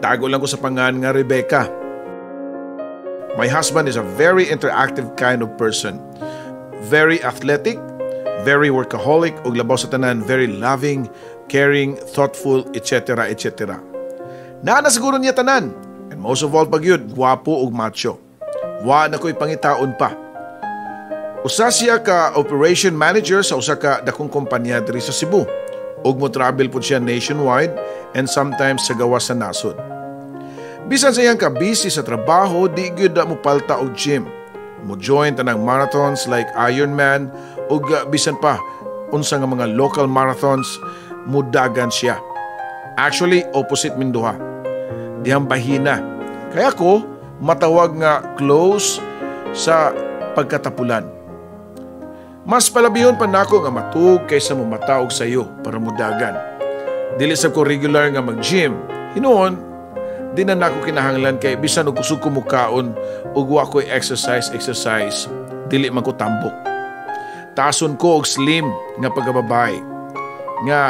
Gitago lang ko sa pangan nga Rebecca. My husband is a very interactive kind of person. Very athletic, very workaholic, ug labaw sa tanan, very loving, caring, thoughtful, etc. etc. Naa siguro niya tanan. And most of all pagyud, gwapo ug macho. Wa na ko'y pangitaon pa. Usa siya ka operation manager sa usa ka dakong kompanya diri sa Cebu. Ug mo travel po siya nationwide and sometimes sa gawas sa nasod. Bisan sa iyang ka-busy sa trabaho, di gyud mo palta og gym. Mo join tanang marathons like Ironman ug bisan pa unsa nga mga local marathons mudagan siya. Actually, opposite min duha. Dihang bahina. Kaya ko matawag nga close sa pagkatapulan. Mas palabihon pa nako nga matug kaysa mo mataog sayo para mudagan. Dili sa ko regular nga mag-gym. Hinuon, di na nako kinahanglan kay bisan og kusog ko mukaon ug wa ko'y exercise, dili man ko tambok. Taason ko og slim nga pagkababay. Nga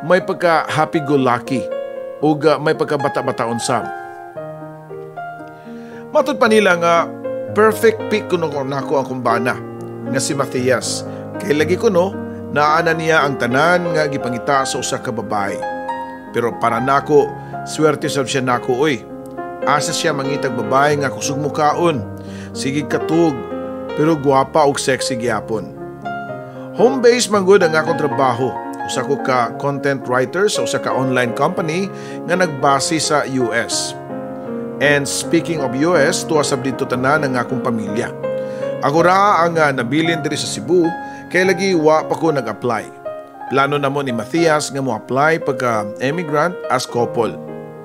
may pagka happy-go-lucky ug may pagka bata-bataon sab. Matud pa nila nga perfect pick kuno ko nako ang kumbana nga si Matthias. Kay lagi kuno naana niya ang tanan nga gipangita sa usa ka babae. Pero para nako, swerte sab siya nako oy. Asa siya mangitag babae nga kusog mukaon, sige katug, pero guwapa ug sexy gyapon. Home base man gud ang akong trabaho. Usa ko ka content writer sa usa ka online company nga nagbase sa US. And speaking of US, tuwa sab dito tanan ang akong pamilya. Ako ra ang nabilin diri sa Cebu, kay lagi wa pa ko nag-apply. Plano na mo ni Matthias nga mo apply pagka-emigrant as couple.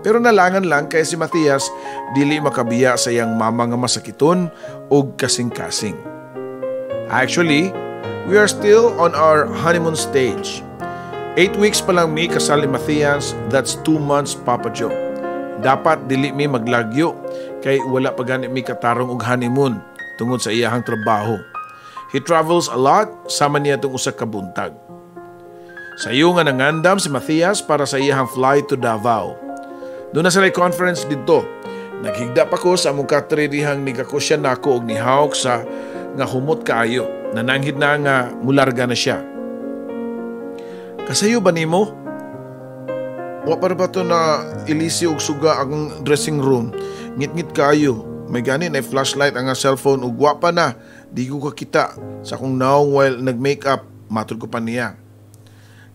Pero nalangan lang kay si Matthias dili makabiya sa iyang mama nga masakiton ug kasing-kasing. Actually, we are still on our honeymoon stage. 8 weeks pa lang mi kasal ni Matthias, that's 2 months Papa Joe. Dapat dili mi maglagyo kay wala pa gani mi katarong og honeymoon tungod sa iyahang trabaho. He travels a lot, sama niya itong usa ka buntag. Sa iyo nga nangandam si Matthias para sa iyahang flight to Davao. Doon na sila conference dito. Naghigda pa ko sa among katririhang nigako siya nako og nihawk sa nga humot kaayo. Nananghid na nga mularga na siya. Kasayo ba nimo? Wa para ba to na ilisi og suga ang dressing room? Ngit-ngit kaayo. May gani na flashlight ang cellphone ug wa pa na. Di ko kakita sa akong naong while nag-makeup. Matod ko pa niya.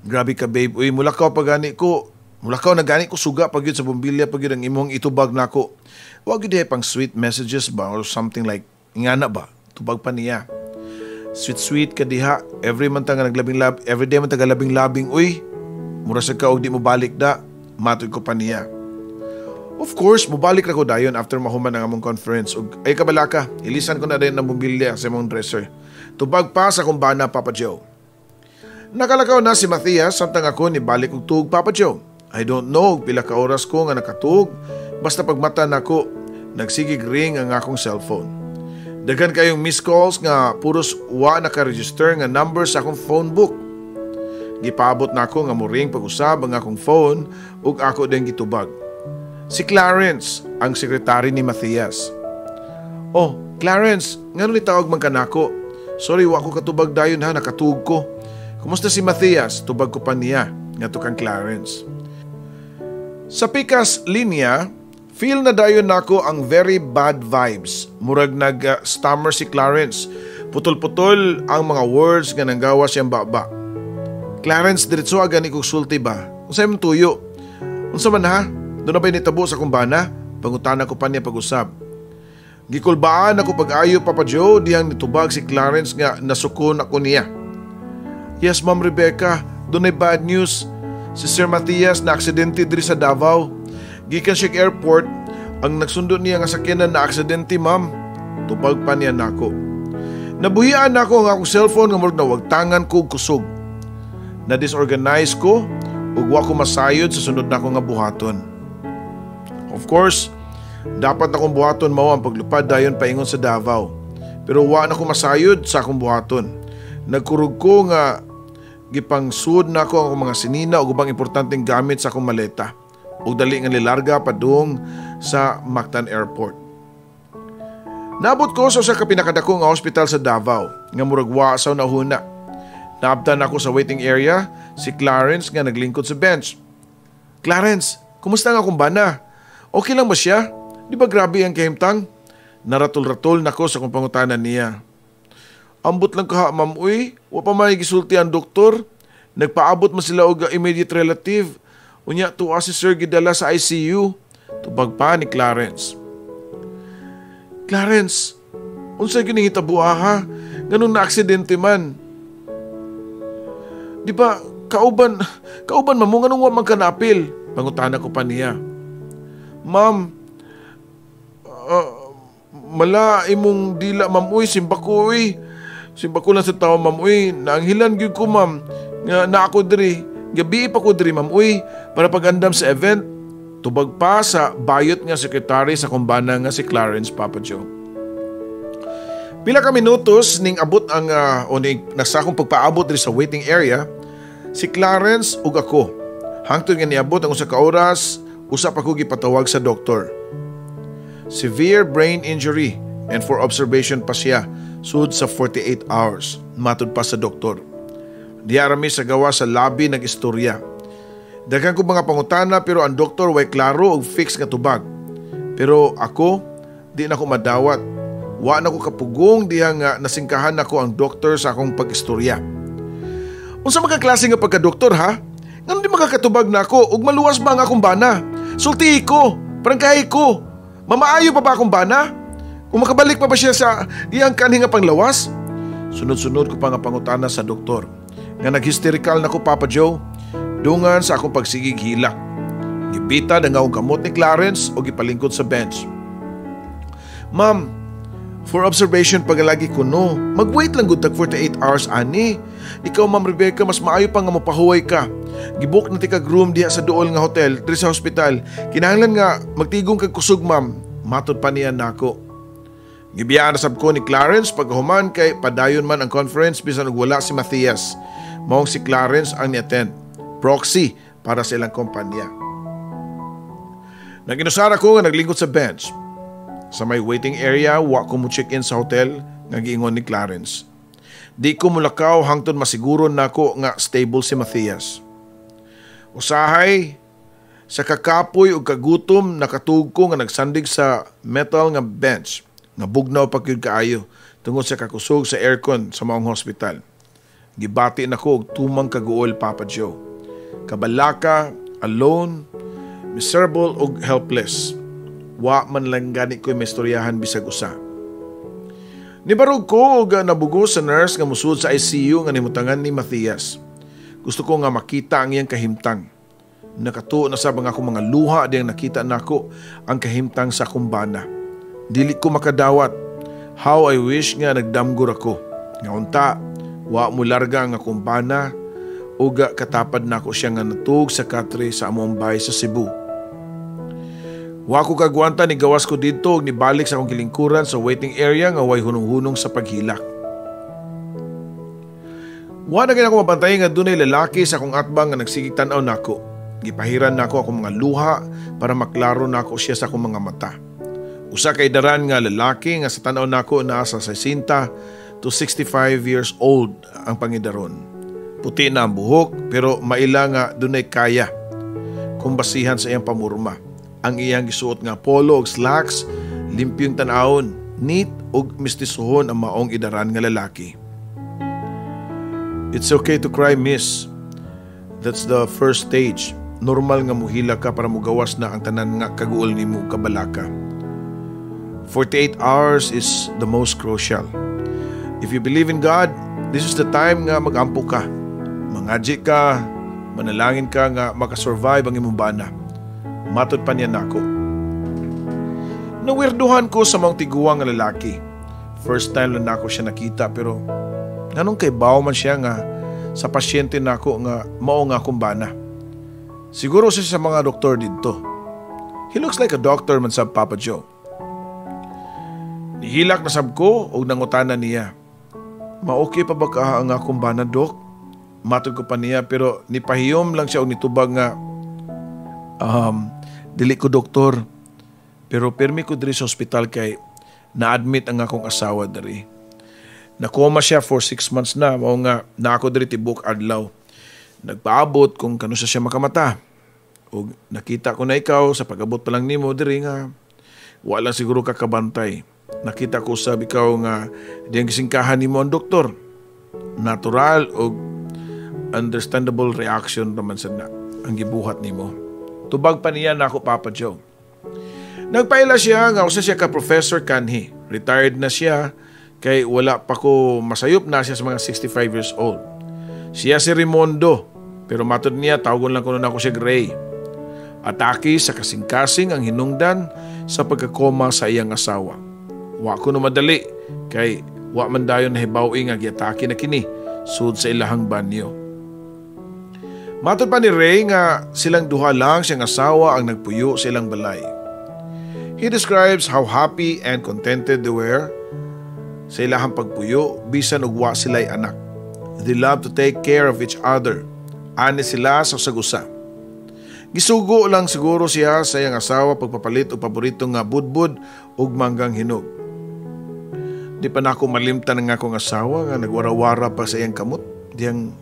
Grabe ka babe. Uy, mulakaw pa gani ko. Mulakaw na gani ko suga pag yun sa bumbilya pag yun ang imong itubag na ko. Huwag yun pang sweet messages ba or something like ingana ba? Tubag pa niya. Sweet ka diha. Every man nga naglabing-lab. Every day man taga labing-labing. Uy, murasag ka o di mo balik da. Matod ko pa niya. Of course, mubalik na ko dayon after mahuman ang among conference. Ug ay kabalaka, ilisan ko na rin ng bumbilya sa imong dresser. Tubag pa sa kumbana, Papa Joe. Nakalakaw na si Matthias samtang ako ni balik og tug, Papa Joe. I don't know pila ka oras ko nga nakatug, basta pagmata nako nagsigig ring ang akong cellphone. Daghan kayong missed calls nga puros wa naka-register nga number sa akong phone book. Gipaabot nako nga mo ring pag-usab ang akong phone ug ako din gitubag. Si Clarence, ang sekretary ni Matthias. Oh, Clarence, ngano ni tawag man kanako? Sorry, wa ko katubag dayon ha, nakatug ko. Kumusta si Matthias? Tubag ko pa niya, nga to kang Clarence. Sa pikas linya, feel na dayon nako ang very bad vibes. Murag nag-stammer si Clarence. Putol-putol ang mga words nga nanggawa siyang baba. Clarence, diretso aga ni kong sulti ba? Unsay mong tuyo? Unsa man ha? Doon na ba'y nitabo sa kumbana? Pangutana ko pa niya pag-usab. Gikulbaan ako pag-ayo, Papa Joe, diyang nitubag si Clarence nga nasukon ako niya. Yes, Ma'am Rebecca, doon ay bad news. Si Sir Matthias na aksidente diri sa Davao. Gikan siya airport, ang nagsundo niya nga sakyanan na aksidente, Ma'am. Tubag pa niya nako. Nabuhian ako ang akong cellphone nga murag na wagtangan ko kusog. Na-disorganize ko ug wa ko masayod sa sunod nako nga buhaton. Of course, dapat akong buhaton mao ang paglupad dayon paingon sa Davao. Pero wa na ko masayod sa akong buhaton. Nagkurog ko nga gipangsud na ako ang mga sinina o ubang importanteng gamit sa akong maleta. ug dali nga lilarga padung sa Mactan Airport. Naabot ko sa ka pinakadako nga hospital sa Davao nga murag wa sa nahuna. Naabtan ako sa waiting area si Clarence nga naglingkod sa bench. Clarence, kumusta nga kumbana? Okay lang ba siya? Di ba grabe ang kahimtang? Naratol-ratol nako sa kung pangutanan niya. Ambot lang kaha, ma'am, uy. Wa pa may gisulti ang doktor. Nagpaabot man sila og immediate relative. Unya, tuwa si Sir gidala sa ICU. Tubag pa ni Clarence. Clarence, unsay kining hitabo ha? Ganun na aksidente man. Di ba, kauban man mo, ganun wa man kanapil. Pangutana ko pa niya. Ma'am, mala imong dila, ma'am, uy, simba ko, uy. Simba ko lang sa tao, ma'am, uy. Naanghilan gyud ko, ma'am. Nga na ako diri. Gabi pa ko diri, ma'am, uy. Para pag-andam sa event. Tubag pa sa bayot nga sekretary sa kumbana nga si Clarence, Papa Joe. Pila ka minutos ning abot ang ning nasakong pagpaabot diri sa waiting area, si Clarence ug ako. Hangtod nga niabot ang usa ka oras, usa pa ko gipatawag sa doktor. Severe brain injury and for observation pa siya sud sa 48 hours, matud pa sa doktor. Diarami sa gawa sa labi nag-istorya. Daghan ko mga pangutana pero ang doktor way klaro og fix nga tubag. Pero ako, di na ko madawat. Wa na ko kapugong diha nga nasingkahan ako ang doktor sa akong pag-istorya. Unsa mga klase nga pagka-doktor ha? Ngano di makakatubag na ako ug maluwas ba nga akong bana? Sulti ko, prangkahi ko. Mamaayo pa ba akong bana? Kung makabalik pa ba siya sa iyang kanhi nga panglawas? Sunod-sunod ko pa nga pangutana sa doktor. Nga nag-hysterical na ko, Papa Joe. Dungan sa akong pagsigig hilak. Gibita na nga akong kamot ni Clarence o gipalingkod sa bench. Ma'am, for observation pagalagi ko no. Mag-wait lang good tag 48 hours ani. Ikaw, Ma'am Rebecca, mas maayo pa nga mapahuway ka. Gibook na ti kag room diha sa duol nga hotel, diri sa hospital. Kinahanglan nga magtigong kag kusog, ma'am. Matod pa niya nako. Gibiyaan na sab ko ni Clarence paghuman kay padayon man ang conference bisan og wala si Matthias. Maong si Clarence ang ni-attend. Proxy para sa ilang kompanya. Nag-inusara ko nga naglingkod sa bench. Sa may waiting area, wa ko mo check-in sa hotel nga giingon ni Clarence. Di ko mulakaw hangtod masiguro na ako nga stable si Matthias. Usahay, sa kakapoy o kagutom nakatug ko nga nagsandig sa metal nga bench nga bugnaw pa gyud kaayo tungod sa kakusog sa aircon sa maong hospital. Gibati nako og tumang kaguol, Papa Joe. Kabalaka, alone, miserable ug helpless. Wa man lang gani ko'y maistoryahan bisag usa. Nibarog ko og nabugos sa nurse nga musud sa ICU nga nimutangan ni Matthias. Gusto ko nga makita ang iyang kahimtang. Nakatuo na sa mga akong mga luha diyang nakita nako ang kahimtang sa kumbana. Dili ko makadawat. How I wish nga nagdamgur ako. Nga unta, wa mo larga nga kumbana o katapad nako siya nga natug sa katre sa among bahay sa Cebu. Wa ko kagwanta ni gawas ko dito ug nibalik sa akong gilingkuran sa waiting area nga way hunong-hunong sa paghilak. Wa na gina ko mapantay nga dunay lalaki sa akong atbang nga nagsigig tan-aw nako. Gipahiran nako akong mga luha para maklaro nako siya sa akong mga mata. Usa kay daran nga lalaki nga sa tan-aw nako naa sa 60 to 65 years old ang pangidaron. Puti na ang buhok pero maila nga dunay kaya kung basihan sa iyang pamurma. Ang iyang gisuot nga polo og slacks, limpyong tan-awon, neat ug mistisuhon ang maong idaran nga lalaki. It's okay to cry, miss. That's the first stage. Normal nga muhila ka para mugawas na ang tanan nga kaguol nimo kabalaka. 48 hours is the most crucial. If you believe in God, this is the time nga magampo ka. Mangadji ka, manalangin ka nga makasurvive ang imong bana. Matod pa niya nako. Nawirduhan ko sa mga tiguang nga lalaki. First time lang nako siya nakita pero ganun kay bawo man siya nga sa pasyente nako nga mao nga akong bana. Siguro siya sa mga doktor dito. He looks like a doctor man sab, Papa Joe. Nihilak na sab ko og nangutana niya. Ma-okay pa ba ka ang akong bana, Dok? Matod ko pa niya pero nipahiyom lang siya og nitubag nga Dili ko doktor, pero permi ko diri sa ospital kay na-admit ang akong asawa diri. Nakoma siya for 6 months na, mao nga na ako diri tibok adlaw. Nagpaabot kung kano siya makamata. O nakita ko na ikaw sa pag-abot pa lang nimo diri nga wala siguro ka kabantay. Nakita ko sa ikaw nga diyang gisingkahan nimo ang doktor. Natural o understandable reaction naman sa na ang gibuhat nimo. Tubag pa niya na ako, Papa Joe. Nagpaila siya nga usa siya ka Professor kanhi. Retired na siya kay wala pa ko masayop na siya sa mga 65 years old. Siya si Raimundo, pero matod niya tawagon lang ko na ako siya Gray. Atake sa kasing-kasing ang hinungdan sa pagkakoma sa iyang asawa. Wa ko no madali kay wa man dayon nahibaw-i nga giatake na kini sud sa ilahang banyo. Matod pa ni Ray nga silang duha lang siyang asawa ang nagpuyo sa ilang balay. He describes how happy and contented they were sa ilahang pagpuyo bisan ug wa sila'y anak. They love to take care of each other. Ani sila sa sagusa. Gisugo lang siguro siya sa iyang asawa pagpapalit o paborito nga budbud ug manggang hinog. Di pa na ako malimtan ng akong asawa nga nagwara-wara pa sa iyang kamot. Diyang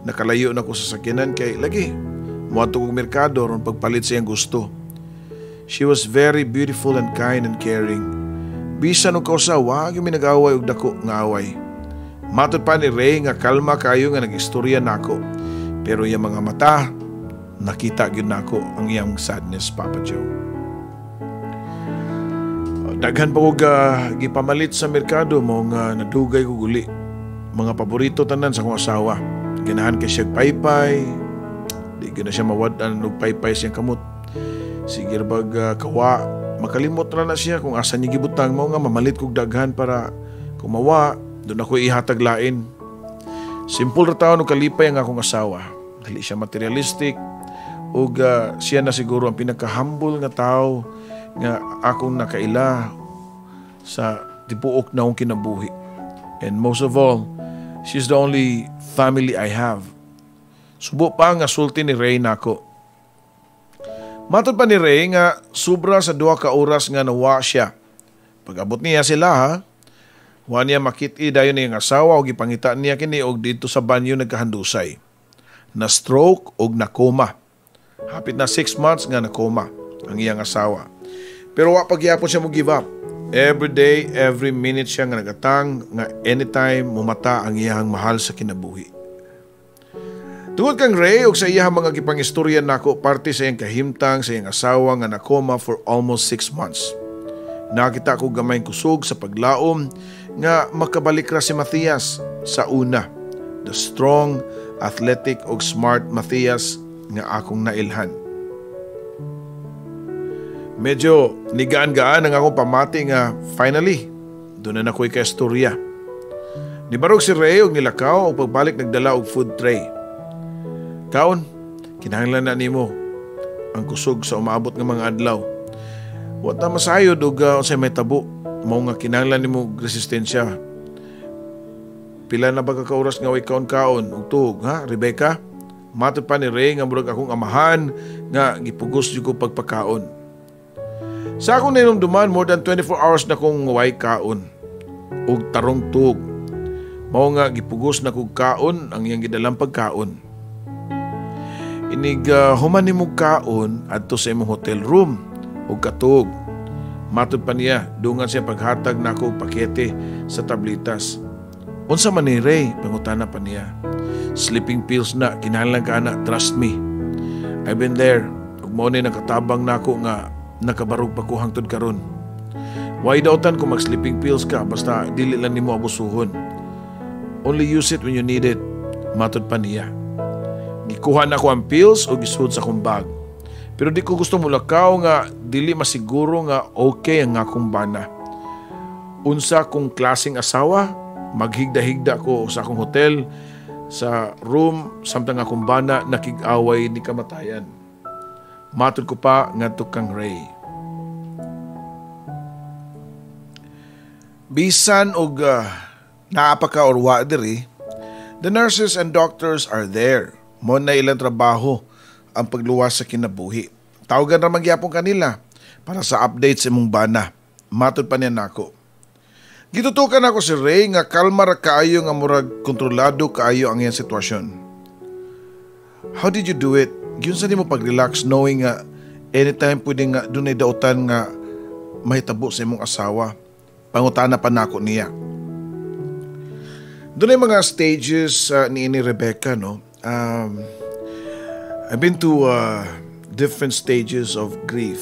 nakalayo na ko sa sakyanan kay lagi. Muadto kong merkado ron pagpalit sa iyang gusto. She was very beautiful and kind and caring. Bisan og kausawa, yung minag-away og dako nga away. Matod pa ni Ray nga kalma kayo nga nag-istorya nako. Pero yung mga mata, nakita gyud nako ang iyang sadness, Papa Joe. Daghan pa ko gipamalit sa merkado mo nga nadugay ko guli. Mga paborito tanan sa akong asawa. Ganahan kay siya paypay. Di gina siya mawadan og paypay siyang kamot. Sige bag kawa, makalimot na siya kung asa niya gibutang mo nga mamalit kog daghan para kumawa, doon ako ihatag lain. Simple ra taon og kalipay ang akong asawa. Dili siya materialistic ug siya na siguro ang pinaka-humble nga tao nga akong nakaila sa tibuok na akong kinabuhi. And most of all, she's the only family I have. Subo pa nga sulti ni Ray nako. Matod pa ni Ray nga sobra sa 2 ka oras nga nawa siya. Pag-abot niya sila ha, wa niya makit-i dayon niyang asawa o gipangita niya kini og dito sa banyo nagkahandusay. Na stroke og na coma. Hapit na 6 months nga na coma ang iyang asawa. Pero wa pagyapon siya mo give up. Every day, every minute siya nga nagatang nga anytime mumata ang iyang mahal sa kinabuhi. Tungod kang Ray og sa iyang mga gipangistorya nako parte sa iyang kahimtang sa iyang asawa nga nakoma for almost 6 months. Nakita ko gamay kusog sa paglaom nga makabalik ra si Matthias sa una. The strong, athletic og smart Matthias nga akong nailhan. Medyo nigaan-gaan ang akong pamati nga finally, doon na ako'y kaistorya. Nibarog si Ray og nilakaw og pagbalik nagdala og food tray. Kaon, kinahanglan na nimo ang kusog sa umaabot nga mga adlaw. Wa ta masayod og unsay may tabo, mao nga kinahanglan nimo resistensya. Pila na ba ka oras nga way kaon-kaon og tuog, ha, Rebecca? Matod pa ni Ray nga murag akong amahan nga gipugos jud ko pagpakaon. Sa akong ninumduman, more than 24 hours na kong way kaon og tarong tuog. Mao nga gipugos na kog kaon ang iyang gidalang pagkaon. Inig human nimong kaon adto sa imong hotel room o katog. Matod pa niya, dungan siya paghatag na ako pakete sa tablitas. Unsa man ni Ray, pangutana pa niya. Sleeping pills na, kinahanglan ka na, trust me. I've been there. Ug mao ni nakatabang na ako nga nakabarog pa ko hangtod karon. Why dautan kung mag-sleeping pills ka basta dili lang nimo abusuhon. Only use it when you need it. Matod pa niya. Gikuha na ko ang pills o gisud sa akong bag. Pero di ko gusto mulakaw nga dili masiguro nga okay ang akong bana. Unsa kong klaseng asawa, maghigda-higda ko sa akong hotel, sa room, samtang akong bana nakig-away ni kamatayan. Matod ko pa nga kang Ray. Bisan og naapaka or wa diri, the nurses and doctors are there. Mo na ilang trabaho ang pagluwas sa kinabuhi. Tawagan ra magyapon kanila para sa update sa imong bana. Matod pa niya nako. Gitutukan ako si Ray nga kalma ra kaayo nga murag kontrolado kaayo ang iyang sitwasyon. How did you do it? Yun sa nimo pag-relax knowing nga anytime pwede nga dunay dautan nga mahitabo sa imong asawa. Pangutana pa nako niya. Dunay mga stages ni Rebecca, no? I've been to different stages of grief.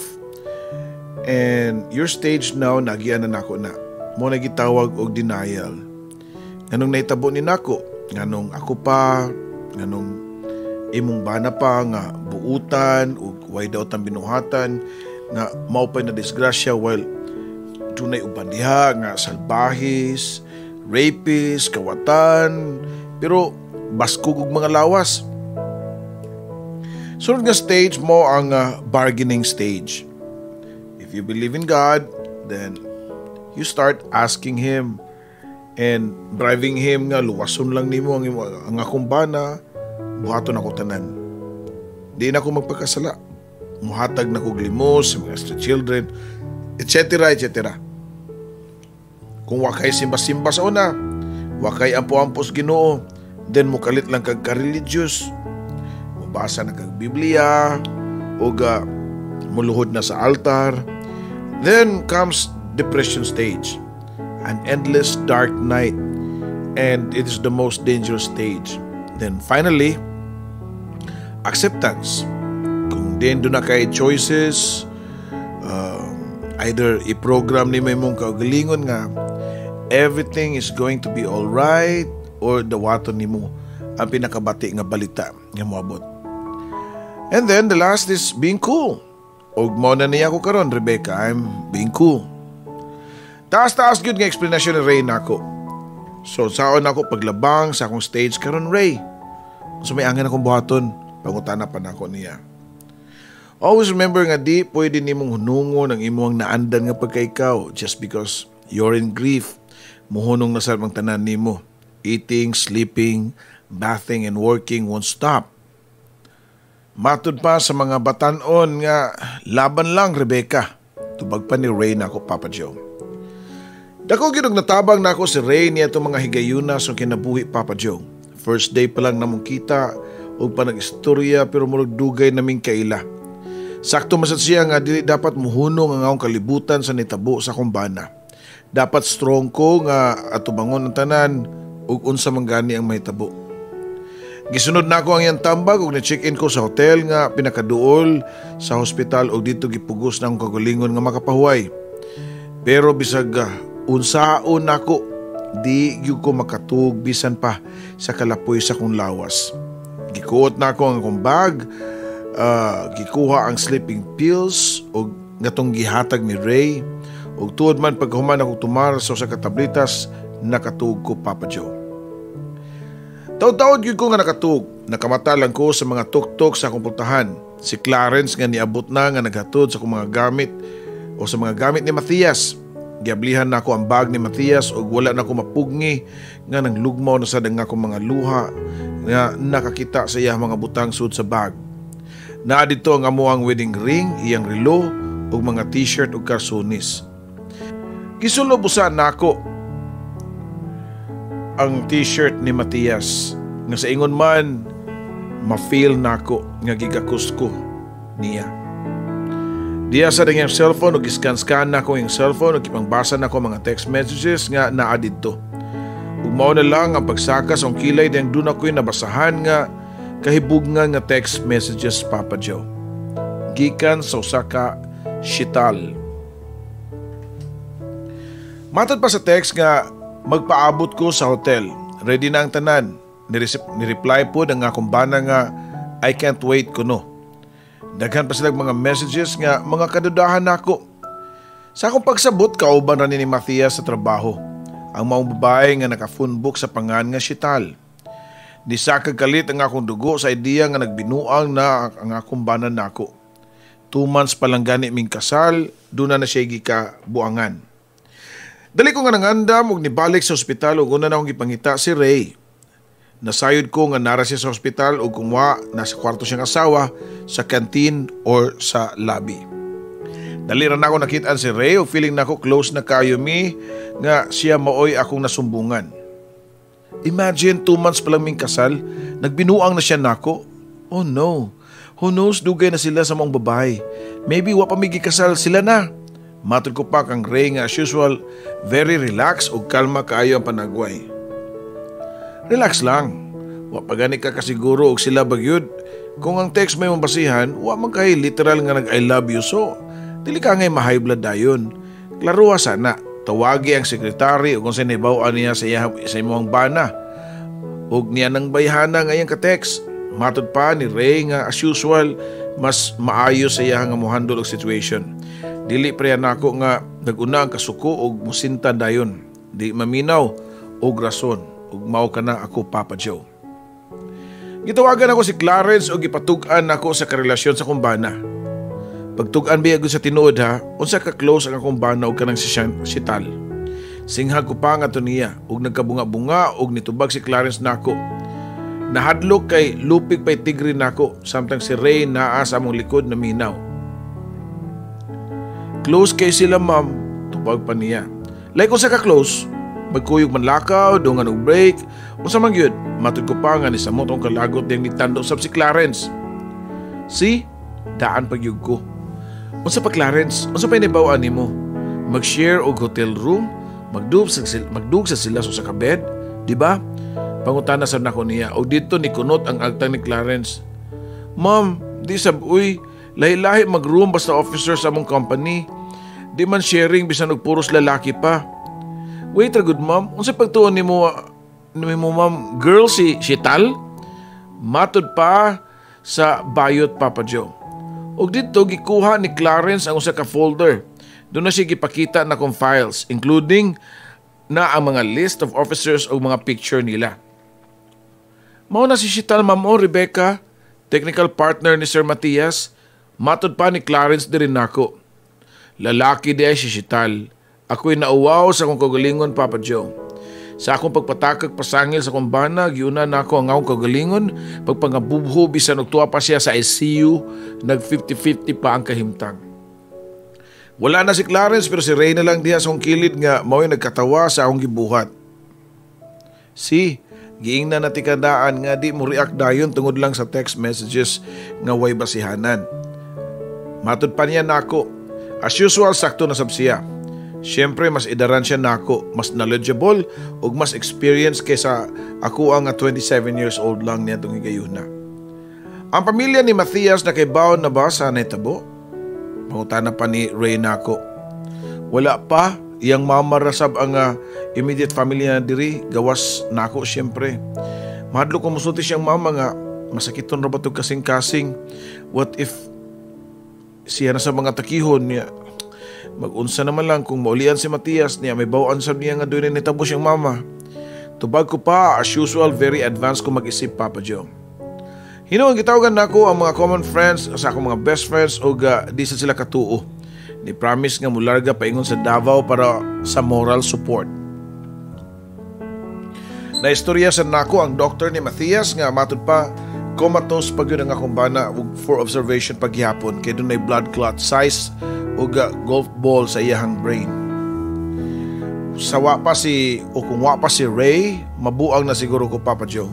And your stage now, nagian na nako na. Mo nagitawag og denial. Nganong naitabo ni nako, nganong ako pa, nganong imong bana pa nga buutan ug way daw tang binuhatan nga mao pa na disgrasya while dunay uban diha nga salbahis, rapist, kawatan, pero baskog og mga lawas. Sunod nga stage mo ang bargaining stage. If you believe in God, then you start asking Him and bribing Him nga luwason lang nimo ang akong bana, buhaton ako tanan. Di na ako magpakasala. Muhatag na ko limos sa mga extra children, etc. etc. Kung wakay simba-simba sa una, wakay ampo-ampos Ginoo, then mukalit lang kag ka-religious. Mubasa na kag Biblia, o muluhod na sa altar. Then comes depression stage, an endless dark night, and it is the most dangerous stage. Then finally, acceptance. Kung din doon na kay choices, either i-program ni may mong kaugalingon nga everything is going to be alright, or the waton ni mo ang pinakabati nga balita nga moabot. And then the last is being cool. Og mo na niya ko karon, Rebecca, I'm being cool. Taas-taas gyud nga explanation ni Ray nako. So saon ako paglabang sa akong stage karon, Ray. So may angin akong buhaton, pangutana pa nako niya. Always remember nga di pwede nimong hunungon ang imong naandan nga pagkaikaw just because you're in grief. Muhunong na sa mga tanan nimo. Eating, sleeping, bathing, and working won't stop. Matud pa sa mga batanon nga laban lang, Rebecca. Tubag pa ni Ray nako, Papa Joe. Dako ginog natabang nako si Ray niya itong mga higayuna sa kinabuhi, Papa Joe. First day pa lang namong kita o pa nag-istorya pero murag dugay naming kaila. Sakto masat siya nga dili dapat muhunong ang akong kalibutan sa nitabo sa kumbana. Dapat strong ko nga atubangon ang tanan ug unsa man gani ang mahitabo. Gisunod na ako ang iyang tambag ug na-check-in ko sa hotel nga pinakaduol sa hospital ug dito gipugos na akong kagalingon nga makapahuway. Pero bisag unsaon nako, di gyud ko makatug bisan pa sa kalapoy sa kong lawas. Gikuot na ako ang akong bag, gikuha ang sleeping pills ug ngatong gihatag ni Ray ug tuod man paghuman ako tumar sa usa ka tablitas, nakatug ko, Papa Joe. Taud-taud yun ko nga nakatug. Nakamata lang ko sa mga tuk-tuk sa akong pultahan. Si Clarence nga niabot na nga naghatod sa akong mga gamit o sa mga gamit ni Matthias. Giablihan na ako ang bag ni Matthias o wala na ako mapugni nga nang lugmaw na sa dang akong mga luha nga nakakita sa iya mga butang sud sa bag. Naa dito ang amuang wedding ring, iyang relo o mga t-shirt o karsonis. Gisulo busa na ako ang t-shirt ni Matthias nga sa ingon man ma-feel nako nga gigakus ko niya. Diya sa ding cellphone ug iskan-scan nako yung cellphone ug ipangbasa nako mga text messages nga naa didto. Ug mao na lang ang pagsaka sa kilay ding duna ko'y nabasahan nga kahibugnan nga text messages, Papa Joe. Gikan sa usa ka shital. Matod pa sa text nga magpaabot ko sa hotel. Ready na ang tanan. Ni-reply po ng akong bana nga I can't wait ko no. Daghan pa silang mga messages nga mga kadudahan nako. Sa akong pagsabot, kauban ra ni Matthias sa trabaho. Ang maong babae nga naka-phone book sa pangan nga shital. Di sa kagalit ang akong dugo sa idea nga nagbinuang na ang akong bana nako. 2 months pa lang gani ming kasal, doon na siya gika buangan. Dali ko nga nangandam ug nibalik sa ospital ug una na akong gipangita si Ray. Nasayod ko nga nara siya sa ospital o kung wa, nasa kwarto siyang asawa, sa canteen or sa lobby. Dali ra na ako nakitaan si Ray o feeling na ako close na kayo mi nga siya maoy akong nasumbungan. Imagine 2 months pa lang ming kasal, nagbinuang na siya nako. Oh no, who knows dugay na sila sa mong babae. Maybe wa pa migi kasal sila na. Matod ko pa kang Ray nga as usual, very relaxed o kalma kaayo ang panagway. Relax lang, wa pa gani ka kasiguro og sila bagyod. Kung ang text may mabasihan, wa man kay literal nga nag I love you so. Dili ka ngay ma-high blood dayon. Klaro sana, tawagi ang sekretary o kung sinibaw niya sa imong bana. Og niya nang bayhana nga iyang ka-text. Matod pa ni Ray nga as usual, mas maayo sa iya nga mohandle og situation. Dili pre nako nga naguna ang kasuko og musinta dayon. Di maminaw og rason og mao kana ako Papa Joe. Gitawagan ako si Clarence og gipatug-an nako sa karelasyon sa kumbana. Pagtug-an biya sa tinuod ha, unsa ka close ang akong bana og kanang si Tal. Singhag ko pa nga to niya og nagkabunga-bunga og nitubag si Clarence nako. Nahadlok kay lupig pay tigri nako samtang si Ray naa sa among likod na minaw. Close kay sila ma'am, tubag pa niya. Like unsa ka close? Magkuyog man lakaw, dungan og break, unsa man gyud? Matud ko pa nga ni samot ang kalagot diyang nitando sab si Clarence. See? Daan pagyug ko. Unsa pa Clarence? Unsa pa inibaw-an nimo? Mag-share og hotel room? Magdug sa sila sa ka bed? Di ba? Pangutana sa nako niya. O dito ni kunot ang agtang ni Clarence. Ma'am, di sab uy, lahi-lahi mag-room basta officer sa among company. Di man sharing bisan og puros lalaki pa. Wait ra good ma'am. Unsa pagtuon nimo ma'am? Girl si Tal? Matod pa sa bayot Papa Joe. Og dito gikuha ni Clarence ang usa ka folder. Doon na siya gipakita na kong files, including na ang mga list of officers o mga picture nila. Mao na si Shital Ma'am Rebecca, technical partner ni Sir Matias. Matod pa ni Clarence din nako. Lalaki di ay si Shital. Ako'y nauwaw sa akong kagalingon, Papa Joe. Sa akong pagpatakag pasangil sa kumbana, giuna na ako ang akong kagalingon. Pagpangabubho, bisan og tuwa pa siya sa ICU, nag 50-50 pa ang kahimtang. Wala na si Clarence pero si Ray na lang diha sa akong kilid nga mao'y nagkatawa sa akong gibuhat. Giing na natikadaan nga di mo react dayon tungod lang sa text messages nga way basihanan. Matud pa niya nako. As usual, sakto na sab siya. Siyempre, mas idaran siya nako, mas knowledgeable ug mas experience kaysa ako ang 27 years old lang niya itong higayuna. Ang pamilya ni Matthias na kay Baon na ba sa netabo? Pangutana pa ni Ray nako. Wala pa, iyang mama rasab ang immediate family na diri, gawas nako siyempre. Mahadlo ko musulti siyang mama nga, masakiton ra ba ito kasing-kasing? What if siya na sa mga takihon niya? Mag-unsa naman lang kung maulian si Matias niya, may bawaan sa niya nga doon na nitabo siyang mama. Tubag ko pa, as usual, very advanced ko mag-isip, Papa Joe. Hinuang gitawagan na ako ang mga common friends sa akong mga best friends o di sa sila katuo. Ni promise nga mularga paingon sa Davao para sa moral support. Naistorya sa nako ang doktor ni Matias nga matud pa comatose pag yun ang akong bana for observation paghihapon kay doon ay blood clot size o golf ball sa iyahang brain. Kung wa pa si Ray, mabuang na siguro ko, Papa Joe.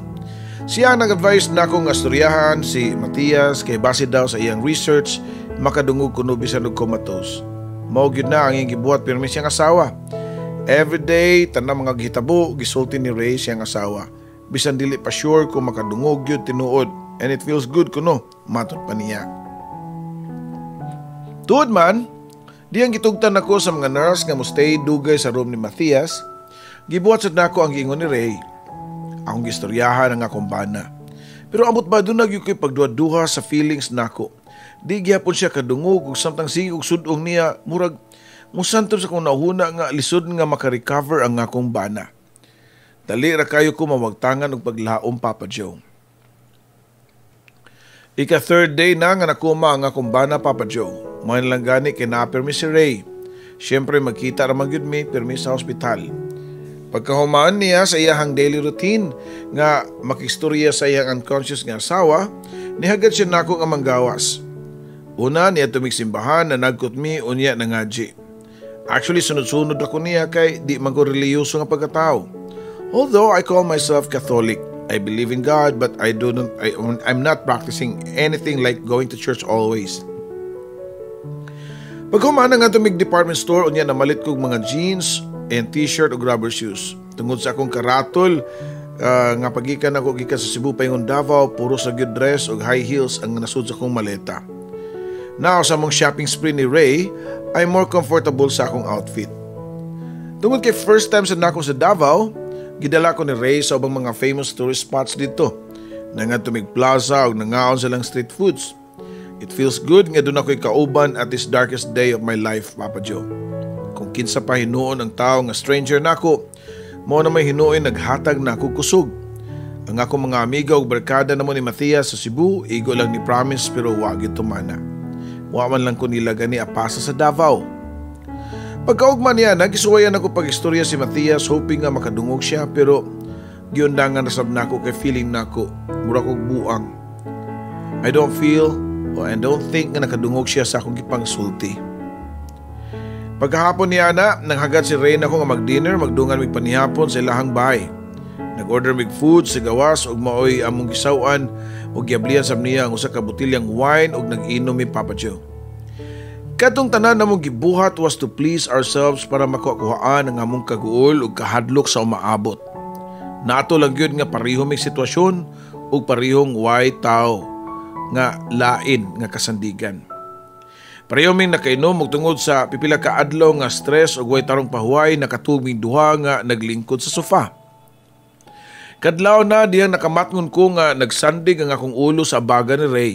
Siya ang nag-advise na akong astoryahan si Matias kay base daw sa iyang research makadungog kuno bisan og comatose. Mao gyud na ang iyang gibuhat pirmi siyang asawa. Everyday tanang mga gihitabo gisulti ni Ray siyang asawa. Bisan dili pa sure kung makadungog gyud tinuod, and it feels good kuno, matud pa niya. Tuod man, diyang gitugtan ako sa mga nurse nga mustay dugay sa room ni Matthias. Gibuhat sad nako ang giingon ni Ray. Akong gistoryahan ang akong bana. Pero amot ba doon nagyo ko'y pagduha-duha sa feelings nako. Di gyapon siya kadungog ug samtang sige og sudong niya murag musantob sa kung nahuna nga lisod nga makarecover ang akong bana. Dali ra kayo ko mamagtangan og paglaom, Papa Joe. Ika third day na nga nakuma ang akong bana, Papa Joe. Mayan lang gani kay na-permi si Ray. Siyempre magkita ra man gyud mi permi sa ospital. Pagkahumaan niya sa iyahang daily routine nga makistorya sa iyang unconscious nga asawa, nihagad siya nako nga manggawas. Una niya tumigsimbahan na nagkutmi unya na ngaji. Actually, sunod-sunod ako niya kay di man ko reliyoso nga pagkatao. Although I call myself Catholic, I believe in God, but I'm not practicing anything like going to church always. Paghuman nga tumig department store unya namalit kog mga jeans and t-shirt o rubber shoes. Tungod sa akong karatol, nga pagikan ako gikan sa Cebu paingon Davao, puro sa good dress o high heels ang nasud sa akong maleta. Now, sa mong shopping spree ni Ray, I'm more comfortable sa akong outfit. Tungod kay first time sa nako sa Davao, gidala ko ni Ray sa ubang mga famous tourist spots dito. Nangadtumig plaza o nangaon sa lang street foods. It feels good nga doon ako'y kauban at this darkest day of my life, Papa Joe. Kung kinsa pa hinuon ang tao nga stranger nako, mo na may hinuon naghatag na ako kusog. Ang akong mga amiga o barkada namo ni Matthias sa Cebu, igo lang ni promise pero wag ito mana. Wa man lang ko nila gani apasa sa Davao. Pagkaugman niya, nagisuwayan ako pag-istorya si Matthias hoping nga makadungog siya pero giundangan nasab nako kay feeling nako mura kog buang. I don't feel or I don't think nga nakadungog siya sa akong gipangsulti. Pagkahapon niya na, nanghagad si Ray na ko nga mag-dinner, magdungan mig panihapon sa ilahang bahay. Nag-order mig food sa gawas ug maoy among gisawan ug giablihan sab niya ang usa ka botilyang wine ug nag-inom mi Papa Joe. Katong tanan namong gibuhat was to please ourselves para makuhaan ang among kaguol ug kahadlok sa umaabot. Nato lang gyud nga parehong may sitwasyon ug parehong way tao nga lain nga kasandigan. Pareho ming nakainom ug tungod sa pipila ka adlaw nga stress ug way tarong pahuway nakatubig duha nga naglingkod sa sofa. Kadlaw na diyang nakamatngon ko nga nagsandig ang akong ulo sa abaga ni Ray.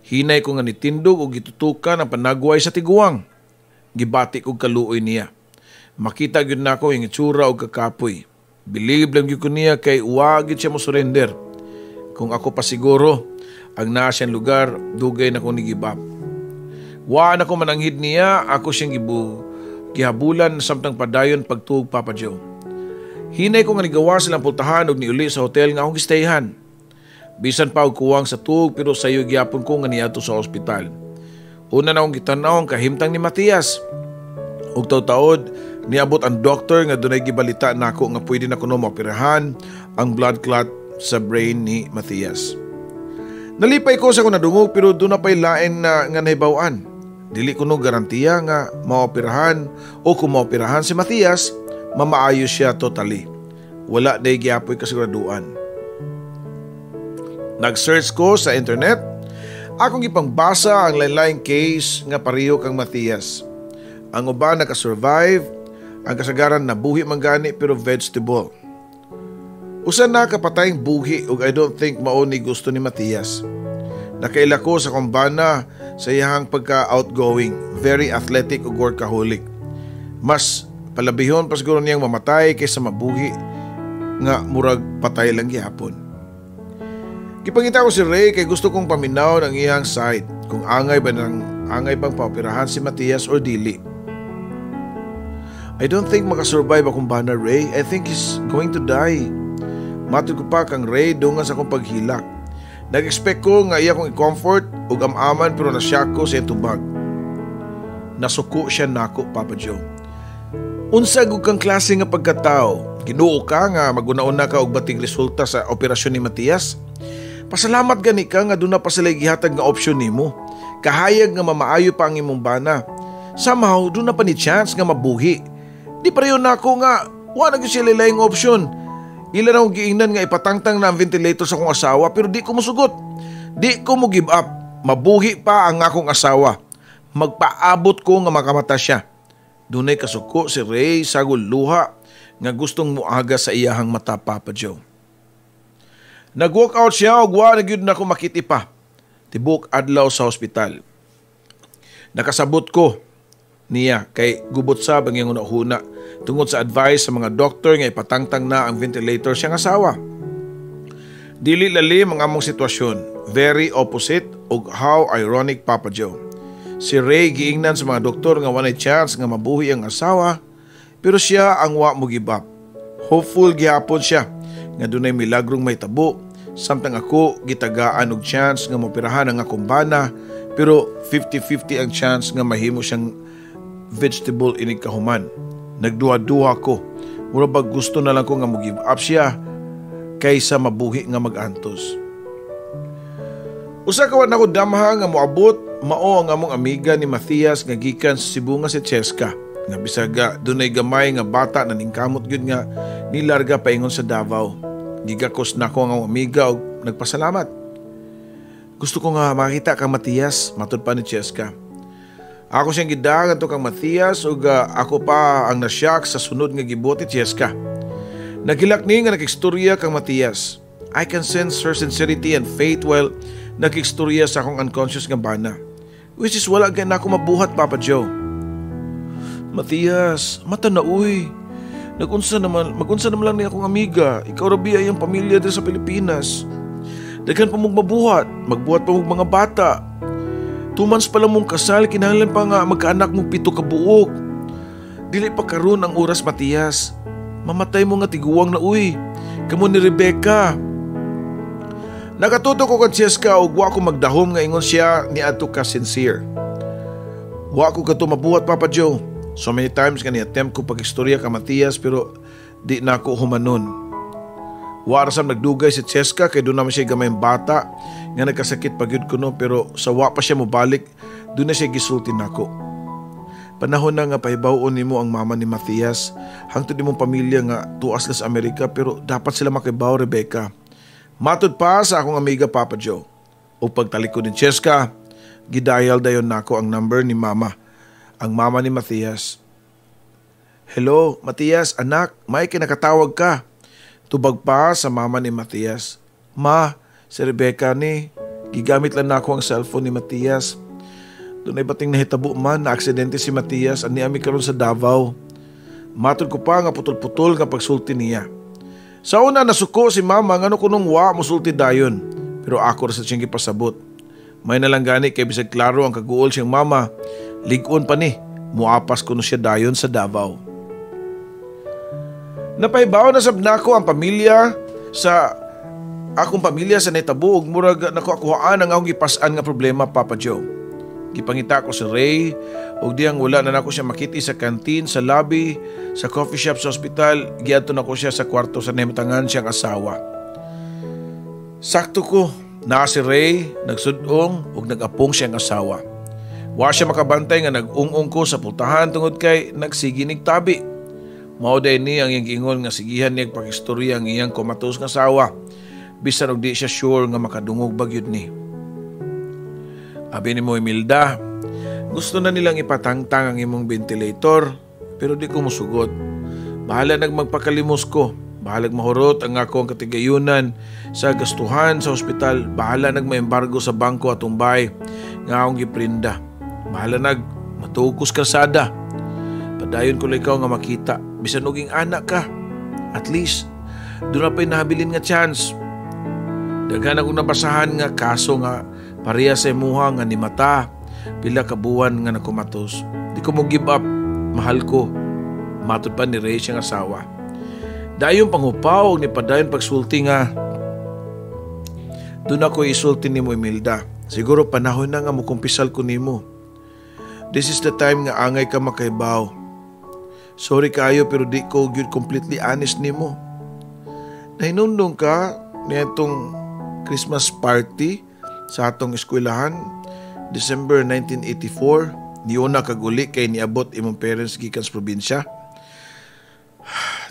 Hinay ko nga nitindog ug gitutukan ang panagway sa tiguang. Gibati kog kaluoy niya. Makita gyud nako ang itsura og kakapoy. Believe lang gyud ko niya kay wa gyud siya mo surrender. Kung ako pa siguro ang naa siyang lugar, dugay na ko ni gibap. Wa na ko mananghid niya, ako siyang gihabulan samtang padayon pagtuog Papa Joe. Hinay ko nga nigawa silang pultahan og niuli sa hotel nga akong gistayhan. Bisan pa og kuwang sa tuog pero sayo gyapon ko nga niadto sa ospital. Una na akong gitanaw ang kahimtang ni Matthias. Ug taud-taod niabot ang doktor nga dunay gibalita nako nga pwede na kuno maoperahan ang blood clot sa brain ni Matthias. Nalipay ko sa akong nadungog pero doon na pa'y lain na nga nahibawan. Dili kuno garantiya nga maoperahan o kung maoperahan si Matthias, mamaayos siya totally. Wala day giapoy kasiguraduan. Nag-search ko sa internet, akong ipangbasa ang lain-laing case nga pareho kang Matthias. Ang uban nakasurvive, ang kasagaran nabuhi man gani pero vegetable. Usa na kapatayng buhi ug I don't think mao ni gusto ni Matthias. Nakaila ko sa kumbana sa iyang pagka-outgoing, very athletic ug workaholic. Mas palabihon pa siguro niyang mamatay kaysa mabuhi nga murag patay lang gihapon. Gipangita ko si Ray kay gusto kong paminaw ng iyang side kung angay bang paoperahan si Matthias or dili. I don't think makasurvive akong bana Ray. I think he's going to die. Matod ko pa kang Ray dungan sa akong paghilak. Nag-expect ko nga iya kong i-comfort ug amaman pero nasyak ko sa tubag. Nasuko siya nako Papa Joe. Unsag ug kang klase nga pagkatao? Ginuo ka nga maguna-una ka og batig resulta sa operasyon ni Matthias? Pasalamat gani ka nga doon na pa sila gihatag nga opsyon nimo. Kahayag nga mamaayo pa ang imong bana. Somehow, doon na pa ni chance nga mabuhi. Di pareho na ako nga, wala na sila laing opsyon. Ila na akong giingnan nga ipatangtang na ang ventilator sa akong asawa pero di ko musugot. Di ko mo give up. Mabuhi pa ang akong asawa. Magpaabot ko nga makamata siya. Dunay kasuko si Ray sagol luha nga gustong muaga sa iyahang mata Papa Joe. Nag-walk out siya og wa na gyud nako makiti pa. Tibok adlaw sa ospital. Nakasabot ko niya kay gubot sa bangyang una-huna tungod sa advice sa mga doktor nga ipatangtang na ang ventilator siyang asawa. Dili lalim ang among sitwasyon. Very opposite og how ironic Papa Joe. Si Ray giingnan sa mga doktor nga walay chance nga mabuhi ang asawa pero siya ang wa mo give up. Hopeful gihapon siya nga dunay milagrong may tabo, samtang ako gitagaan og chance nga moperahan ang akong bana, pero 50-50 ang chance nga mahimo siyang vegetable inig kahuman. Nagduha-duha ko, murabag gusto na lang ko nga mo-give up siya kaysa mabuhi nga mag-antos. Usa kawan ako damha nga moabot, mao ang among amiga ni Matthias nga gikan sa Cebu nga si Cheska, nga bisaga dunay gamay nga bata na ningkamot gyud nga nilarga paingon sa Davao. Gigakos na ko ang among amiga og nagpasalamat. Gusto ko nga makita kang Matthias, matud pa ni Cheska. Ako siyang gidagan to kang Matthias ug ako pa ang nasyak sa sunod nga gibuot ni Cheska. Nagilakni nga nakikstorya kang Matthias. I can sense her sincerity and faith while nakikstorya sa akong unconscious nga bana. Which is wala gana ako mabuhat, Papa Joe. Matthias, mata na uy. Magunsa naman lang ni akong amiga. Ikaw rabi ay ang pamilya dito sa Pilipinas. Daghan pa mong mabuhat. Magbuhat pa mong mga bata. 2 months pa lang mong kasal, kinahanglan pa nga magkaanak mong 7 ka buok. Dili pa karon ang oras, Matthias. Mamatay mo nga tiguwang na uy. Kamo ni Rebecca. Nakatuto ko kang Cheska og wa ko magdahom nga ingon siya ni adto ka sincere. Wa ko kato mabuhat, Papa Joe. So many times nga ni-attempt ko pag-istorya ka Matthias pero di na ako humanon. Wa rasam nagdugay si Cheska kay doon naman siya gamayng bata nga nagkasakit pagyud kuno, pero sa wa pa siya mobalik doon na siya gisulti nako. Panahon na nga pahibawon nimo ang mama ni Matthias hangtod imong pamilya nga tuas las Amerika, pero dapat sila makibaw, Rebecca. Matud pa sa akong amiga Papa Joe. O pagtalikod ni Cheska, gidayal dayon nako ang number ni mama, ang mama ni Matthias. Hello, Matthias, anak, may kinakatawag ka. Tubag pa sa mama ni Matthias. Ma, si Rebecca ni, gigamit lang na ako ang cellphone ni Matthias. Doon ay bating nahitabo man na aksidente si Matthias ani ami karon sa Davao. Matod ko pa nga putol-putol nga pagsulti niya. Sa una nasuko si mama nga no kunong wa mosulti dayon, pero ako ra sa siyang gipasabot. May nalang gani kay bisag klaro ang kaguol siyang mama, ligon pa ni, muapas ko no siya dayon sa Davao. Napaibaw na sab nako ang pamilya sa akong pamilya sa nahitabo ug murag nakuhaan ang akong gipas-an nga problema, Papa Joe. Gipangita ko si Ray ug diyang wala na nako siya makiti sa kantin, sa lobby, sa coffee shop, sa ospital. Giadto nako siya sa kwarto sa nahimtangan siyang asawa. Sakto ko, naa si Ray, nagsudong ug nag-apong siyang asawa. Wa siya makabantay nga nag-ung-ung ko sa pultahan tungod kay nagsiginig tabi. Mao day ni ang iyang giingon nga sigihan niya pag-istorya ang iyang komatos nga asawa, bisan og di siya sure nga makadungog bagyod ni. Abi ni mo, Imelda, gusto na nilang ipatangtang ang imong ventilator, pero di ko musugot. Bahala magpakalimos ko, bahala mahurot ang ako ang katigayunan sa gastuhan sa ospital, bahala maembargo sa bangko at umbay nga akong giprinda, bahala matugos kalsada. Padayon ko lang ikaw nga makita, bisan oging anak ka. At least, doon na pa'y nahabilin nga chance. Daghan akong nabasahan nga kaso nga pareha sa imuha nga ni mata, pila ka buwan nga nakumatos. Di ko mo give up, mahal ko. Matod pa ni Ray siyang asawa. Dayon pangupaw ni padayon pagsulti nga. Doon ako isulti ni mo, Imelda. Siguro panahon na nga mukumpisal ko ni mo. This is the time nga angay ka makaibaw. Sorry kayo pero di ko gyud completely honest ni mo. Nahinundong ka nitong Christmas party sa atong eskwelahan, December 1984, niuna kaguli kay niabot imong parents gikan sa probinsya.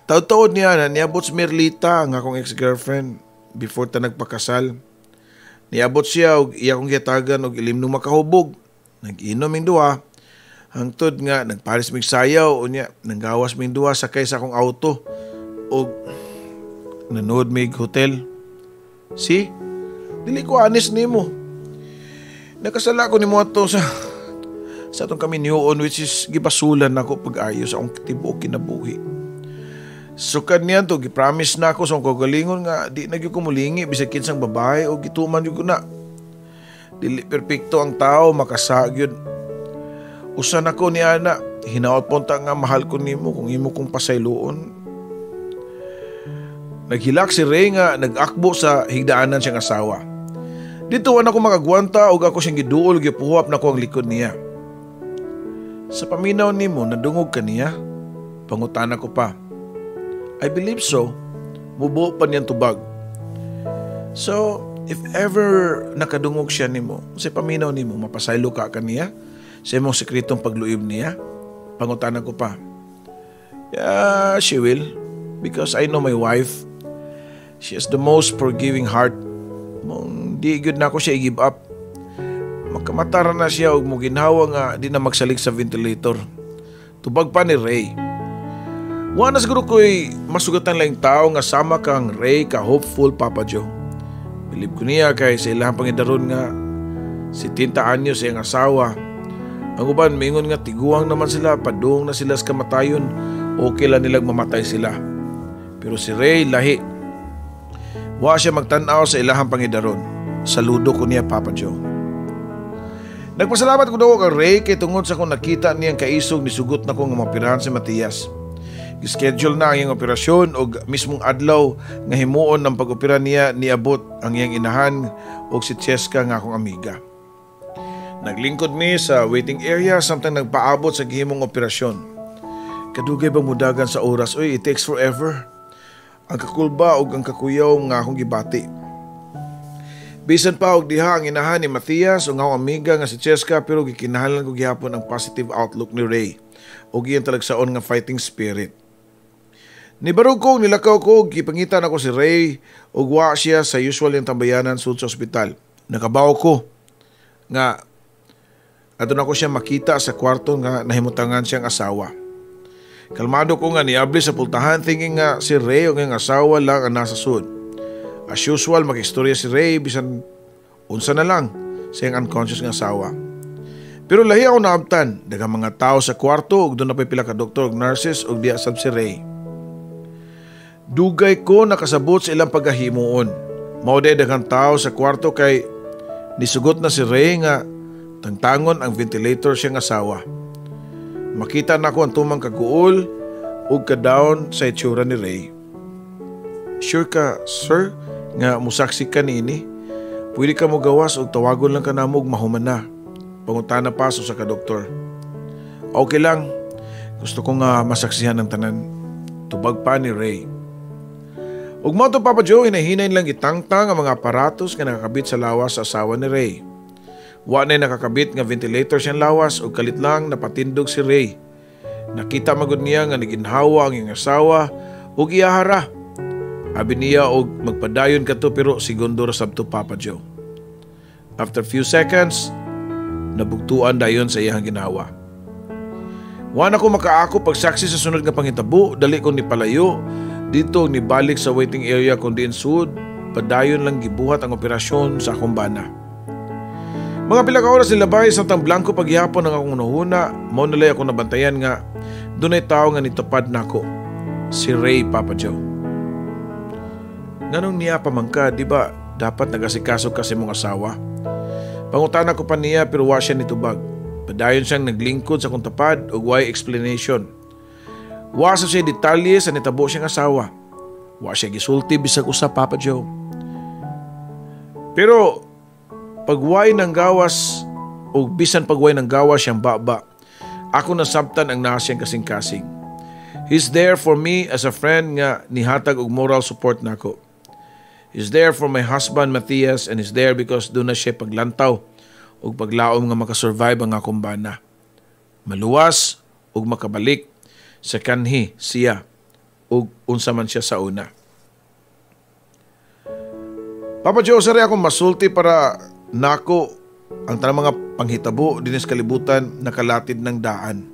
Taud-taud niya na niabot si Merlita, ang akong ex-girlfriend, before ta nagpakasal. Niabot siya og iya kong gitagan og ilim nung makahubog. Nag-inom ming duha. Hangtod nga nagparis mig sayaw unya nanggawas ming duha sakay sa akong auto og nanood mig hotel. Si dili ko honest nimo. Nakasala ko nimo ato sa atong kami niyoon, which is gibasulan nako pag-ayo sa akong tibuok kinabuhi. Sukad niyan to, gipromise na ako sa akong kagalingon nga di na gyud ko mulingi bisag kinsang babae o gituman gyud ko na. Dili perpekto ang tao, makasa gyud. Usa na ko ni ana, hinaot punta nga mahal ko nimo kung imo kong pasayloon. Naghilak si Ray nga nag-akbo sa higdaanan siyang asawa. Dito wala ko makagwanta ug ako siyang giduol gipuhap na ko ang likod niya. Sa paminaw nimo nadungog ka niya? Pangutana ko pa. I believe so. Mubo pa niyang tubag. So, if ever nakadungog siya nimo, sa paminaw nimo, mapasaylo ka kaniya sa imong sekretong pagluib niya? Pangutana ko pa. Yeah, she will. Because I know my wife. She has the most forgiving heart. Mong di good na ako siya i-give up. Magkamatara na siya og mo ginhawa nga di na magsalig sa ventilator. Tubag pa ni Ray. Wa na siguro ko'y masugatan lang tao nga sama kang Ray ka hopeful, Papa Joe. Bilib ko niya kay sa ilang pangidaron nga 70 anyos sa iyang asawa. Ang uban mingon nga tiguang naman sila, padung na sila sa kamatayon, okay lang nilang mamatay sila. Pero si Ray lahi. Wa siya magtanaw sa ilahang pangidaron. Saludo ko niya, Papa Joe. Nagpasalamat ko daw kay Ray kay tungod sa kung nakita niyang kaisog ni sugot na kong mapirahan si Matias. Gischedule na ang iyang operasyon o mismong adlaw nga himuon ng pag-opera niya niabot ang iyang inahan o si Cheska nga akong amiga. Naglingkod mi sa waiting area samtang nagpaabot sa gihimong operasyon. Kadugay bang mudagan sa oras? Uy, it takes forever. Ang kakulba o ang kakuyaw nga akong gibati. Bisan pa og diha ang inahan ni Matias o nga akong amiga nga si Cheska pero gikinahalan ko gihapon ang positive outlook ni Ray o giyang talagsaon nga fighting spirit. Nibarog ko, nilakaw ko, gipangitan ako si Ray o wa siya sa usual yung tambayanan sud sa ospital. Nakabaw ko nga adun ako siya makita sa kwarto nga nahimutangan siyang asawa. Kalmado ko nga niabli sa pultahan thinking nga si Ray o ng asawa lang ang nasa sud. As usual, makistorya si Ray bisan unsa na lang sa iyang unconscious nga asawa. Pero lahi ako naabtan, daghang mga tao sa kwarto ug doon na pila ka doktor ug nurses ug diya sab si Ray. Dugay ko nakasabot sa ilang paghahimuon. Mao day daghang tao sa kwarto kay nisugot na si Ray nga tangtangon ang ventilator siyang asawa. Makita na ko ang tumang kaguol ug kadaon sa itsura ni Ray. Sure ka, sir, nga musaksi ka niini? Pwede ka mo gawas o tawagon lang ka na mo mahuman na. Pangutana pa sa ka-doktor. Okay lang. Gusto ko nga masaksihan ng tanan. Tubag pa ni Ray. Ug mao to, Papa Joe, hinahinay lang itangtang ang mga aparatos nga nakakabit sa lawas sa asawa ni Ray. Wa na'y nakakabit nga ventilator siyang lawas ug kalit lang napatindog si Ray. Nakita magud niya nga naginhawa ang iyang asawa ug iyahara. Abi niya og magpadayon kadto pero segundo ra sabto, Papa Joe. After few seconds, nabugtuan dayon sa iyang ginawa. Wa na ko makaako pagsaksi sa sunod nga pangitabo, dali ko ni palayo dito ni balik sa waiting area kundi sud padayon lang gibuhat ang operasyon sa akong bana. Mga pila ka oras nilabay samtang blanco paghihapon ang akong nuhuna, mao nalay ako nabantayan nga dunay tawo nga nitupad nako. Si Ray, Papa Joe. Nganong niya pamangka, di ba dapat nagasikaso kasi mong asawa? Pangutana ko pa niya pero wa siya nitubag. Padayon siyang naglingkod sa kong tapad ug way explanation. Wa sa siya detalye sa nitabo siyang asawa. Wa siya gisulti bisag usa, Papa Joe. Pero pagway ng gawas o bisan pagway ng gawas siyang baba, ako nasabtan ang naa siyang kasing-kasing. He's there for me as a friend nga nihatag og moral support nako. He's there for my husband Matias and he's there because doon na siya paglantaw ug paglaom nga makasurvive ang akong bana. Maluwas ug makabalik sa kanhi siya ug unsa man siya sa una. Papa Joe, sari akong masulti para nako ang tanang mga panghitabo dinis kalibutan nakalatid ng daan.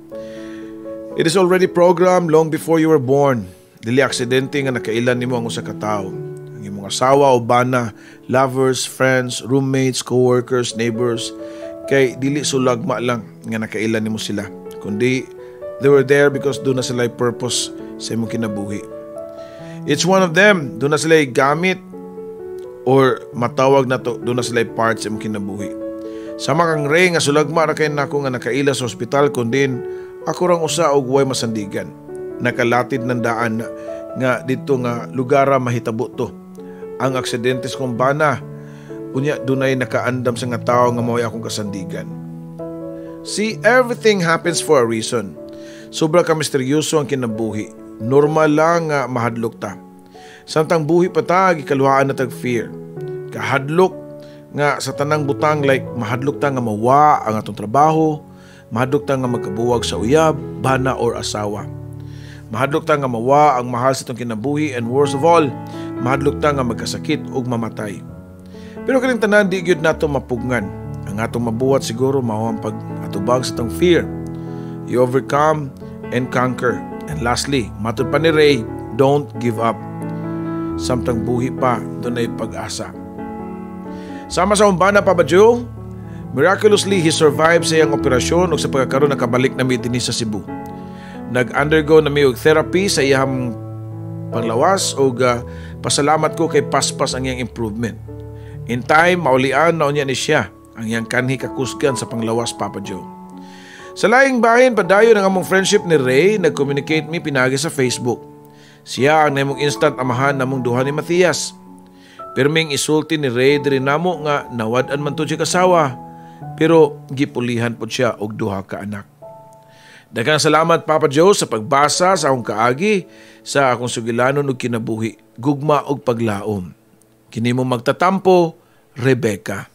It is already programmed long before you were born. Dili aksidente nga nakailan nimo ang usa ka tawo. Ang imong asawa o bana, lovers, friends, roommates, co-workers, neighbors, kay dili sulagma lang nga nakailan nimo sila, kundi they were there because doon na sila purpose sa imong kinabuhi. Each one of them, doon na sila gamit or matawag na to, doon na sila parts sa imong kinabuhi. Sama kang Ray nga sulagma ra kay nako nga nakaila sa ospital kundi ako rang usa og way masandigan. Nakalatid ng daan na nga dito nga lugara mahitabo to. Ang aksidente sa kumbana, unya dunay nakaandam sa nga tao nga mao akong kasandigan. See, everything happens for a reason. Sobra ka misteryoso ang kinabuhi. Normal lang nga mahadlok ta. Samtang buhi pa ta, gikaluhaan na tag fear. Kahadlok nga sa tanang butang like mahadlok ta nga mawa ang atong trabaho, mahadlok ta nga magkabuwag sa uyab, bana or asawa. Mahadlok ta nga mawa ang mahal sa atong kinabuhi, and worst of all, mahadlok ta nga magkasakit ug mamatay. Pero kaning tanan di gyud nato mapugngan. Ang atong mabuhat siguro mao ang pag-atubag sa atong fear. You overcome and conquer. And lastly, matud pa ni Ray, don't give up. Samtang buhi pa, dunay pag-asa. Sama sa umbana, Papa Joe, miraculously he survived sa iyang operasyon ug sa pagkakaroon nakabalik na mi dinhi sa Cebu. Nag-undergo na mi og therapy sa iyang panglawas ug pasalamat ko kay paspas ang iyang improvement. In time, maulian na unya ni siya ang iyang kanhi kakusgan sa panglawas, Papa Joe. Sa laing bahin, padayon ang among friendship ni Ray, nag-communicate mi pinagi sa Facebook. Siya ang namong instant amahan namong duha ni Matthias. Pirming isulti ni Ray diri namo nga nawad-an man to siya kasawa, pero gipulihan po siya og duha ka anak. Daghang salamat, Papa Joe, sa pagbasa sa akong kaagi sa akong sugilanon ug kinabuhi, gugma og paglaom. Kini mo magtatampo, Rebecca.